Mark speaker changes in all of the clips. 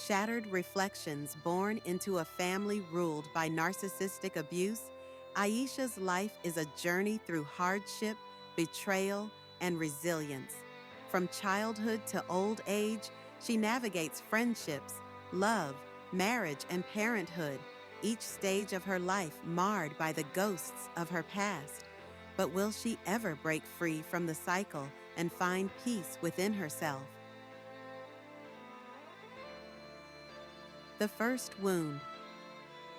Speaker 1: Shattered reflections born into a family ruled by narcissistic abuse, Aisha's life is a journey through hardship, betrayal, and resilience. From childhood to old age, she navigates friendships, love, marriage, and parenthood, each stage of her life marred by the ghosts of her past. But will she ever break free from the cycle and find peace within herself? The first wound.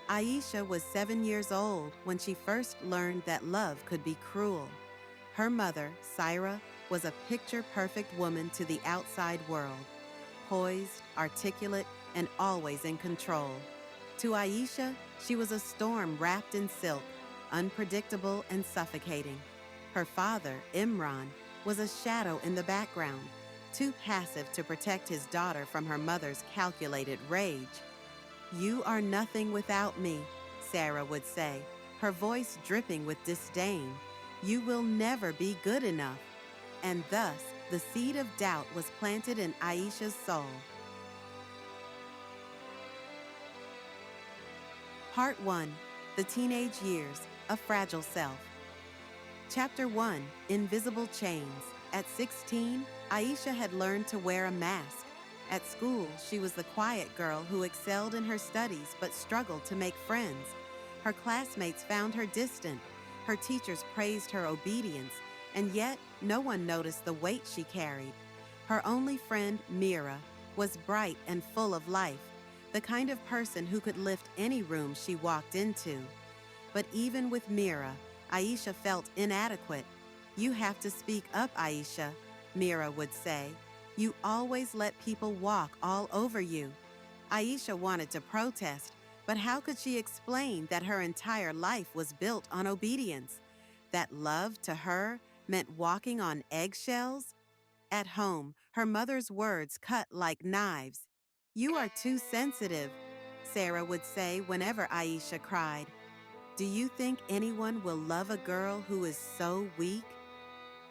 Speaker 1: Aisha was 7 years old when she first learned that love could be cruel. Her mother, Syra, was a picture-perfect woman to the outside world, poised, articulate, and always in control. To Aisha, she was a storm wrapped in silk, unpredictable and suffocating. Her father, Imran, was a shadow in the background, too passive to protect his daughter from her mother's calculated rage. "You are nothing without me," Sarah would say, her voice dripping with disdain. "You will never be good enough." And thus, the seed of doubt was planted in Aisha's soul. Part 1. The Teenage Years, A Fragile Self. Chapter 1. Invisible Chains. At 16, Aisha had learned to wear a mask. At school, she was the quiet girl who excelled in her studies but struggled to make friends. Her classmates found her distant. Her teachers praised her obedience, and yet no one noticed the weight she carried. Her only friend, Mira, was bright and full of life, the kind of person who could lift any room she walked into. But even with Mira, Aisha felt inadequate. "You have to speak up, Aisha," Mira would say. "You always let people walk all over you." Aisha wanted to protest, but how could she explain that her entire life was built on obedience? That love to her meant walking on eggshells? At home, her mother's words cut like knives. "You are too sensitive," Sarah would say whenever Aisha cried. "Do you think anyone will love a girl who is so weak?"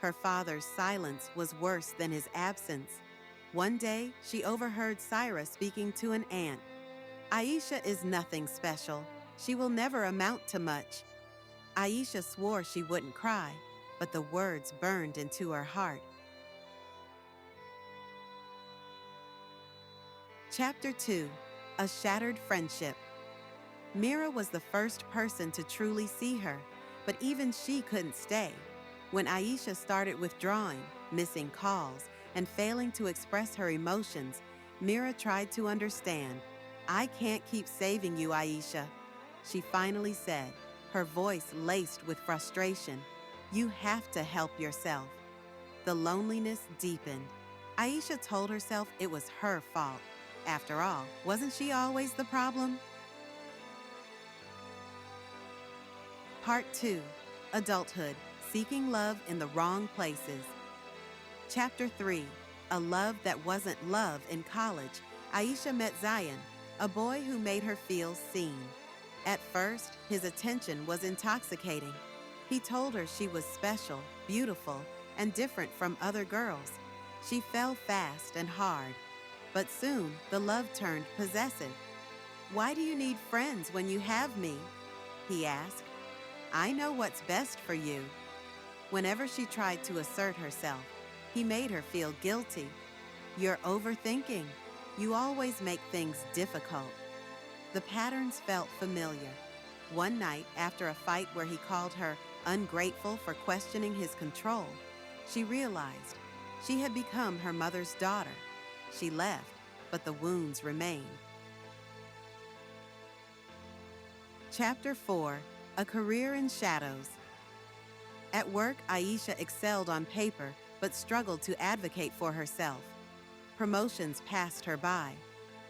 Speaker 1: Her father's silence was worse than his absence. One day, she overheard Syra speaking to an aunt. "Aisha is nothing special. She will never amount to much." Aisha swore she wouldn't cry, but the words burned into her heart. Chapter 2. A Shattered Friendship. Mira was the first person to truly see her, but even she couldn't stay. When Aisha started withdrawing, missing calls, and failing to express her emotions, Mira tried to understand. "I can't keep saving you, Aisha," she finally said, her voice laced with frustration. "You have to help yourself." The loneliness deepened. Aisha told herself it was her fault. After all, wasn't she always the problem? Part 2. Adulthood. Seeking love in the wrong places. Chapter 3. A love that wasn't love in college. Aisha met Zion, a boy who made her feel seen. At first, his attention was intoxicating. He told her she was special, beautiful, and different from other girls. She fell fast and hard. But soon, the love turned possessive. "Why do you need friends when you have me?" he asked. "I know what's best for you." Whenever she tried to assert herself, he made her feel guilty. "You're overthinking. You always make things difficult." The patterns felt familiar. One night, after a fight where he called her ungrateful for questioning his control, she realized she had become her mother's daughter. She left, but the wounds remained. Chapter 4. A Career in Shadows. At work, Aisha excelled on paper, but struggled to advocate for herself. Promotions passed her by.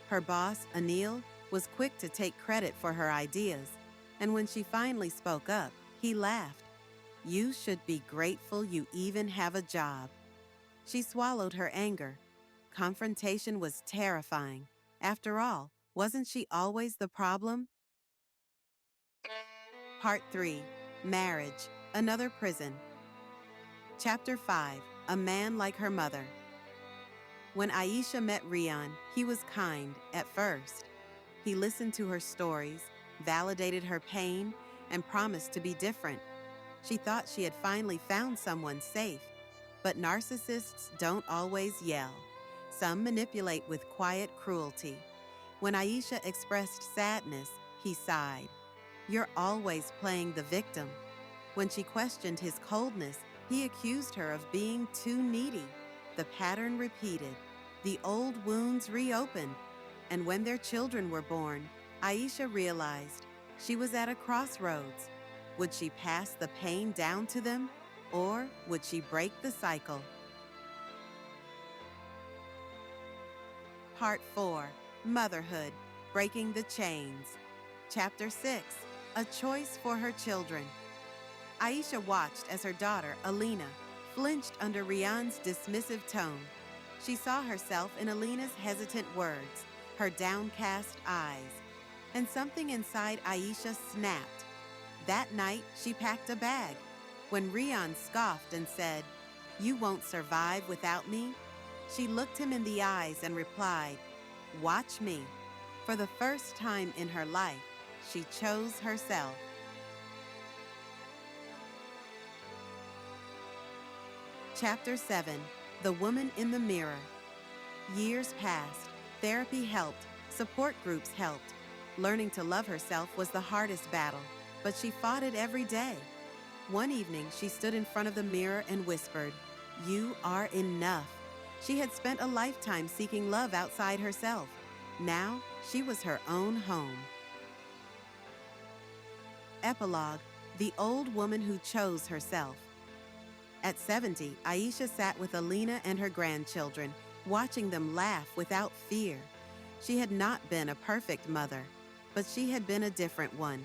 Speaker 1: Her boss, Anil, was quick to take credit for her ideas, and when she finally spoke up, he laughed. "You should be grateful you even have a job." She swallowed her anger. Confrontation was terrifying. After all, wasn't she always the problem? Part 3. Marriage. Another Prison. Chapter 5. A Man Like Her Mother. When Aisha met Rian, he was kind at first. He listened to her stories, validated her pain, and promised to be different. She thought she had finally found someone safe. But narcissists don't always yell. Some manipulate with quiet cruelty. When Aisha expressed sadness, he sighed. "You're always playing the victim." When she questioned his coldness, he accused her of being too needy. The pattern repeated. The old wounds reopened. And when their children were born, Aisha realized she was at a crossroads. Would she pass the pain down to them, or would she break the cycle? Part 4. Motherhood, Breaking the Chains. Chapter 6. A Choice for Her Children. Aisha watched as her daughter, Alina, flinched under Rian's dismissive tone. She saw herself in Alina's hesitant words, her downcast eyes, and something inside Aisha snapped. That night, she packed a bag. When Rian scoffed and said, "You won't survive without me," she looked him in the eyes and replied, "Watch me." For the first time in her life, she chose herself. Chapter 7. The Woman in the Mirror. Years passed. Therapy helped. Support groups helped. Learning to love herself was the hardest battle, but she fought it every day. One evening, she stood in front of the mirror and whispered, "You are enough." She had spent a lifetime seeking love outside herself. Now, she was her own home. Epilogue: The Old Woman Who Chose Herself. At 70, Aisha sat with Alina and her grandchildren, watching them laugh without fear. She had not been a perfect mother, but she had been a different one.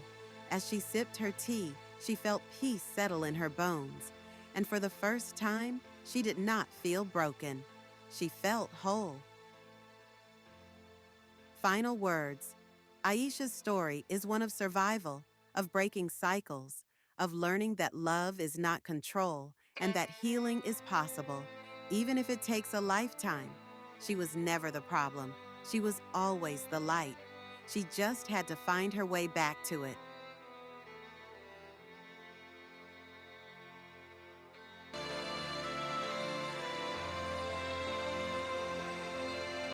Speaker 1: As she sipped her tea, she felt peace settle in her bones. And for the first time, she did not feel broken. She felt whole. Final words. Aisha's story is one of survival, of breaking cycles, of learning that love is not control and that healing is possible, even if it takes a lifetime. She was never the problem. She was always the light. She just had to find her way back to it.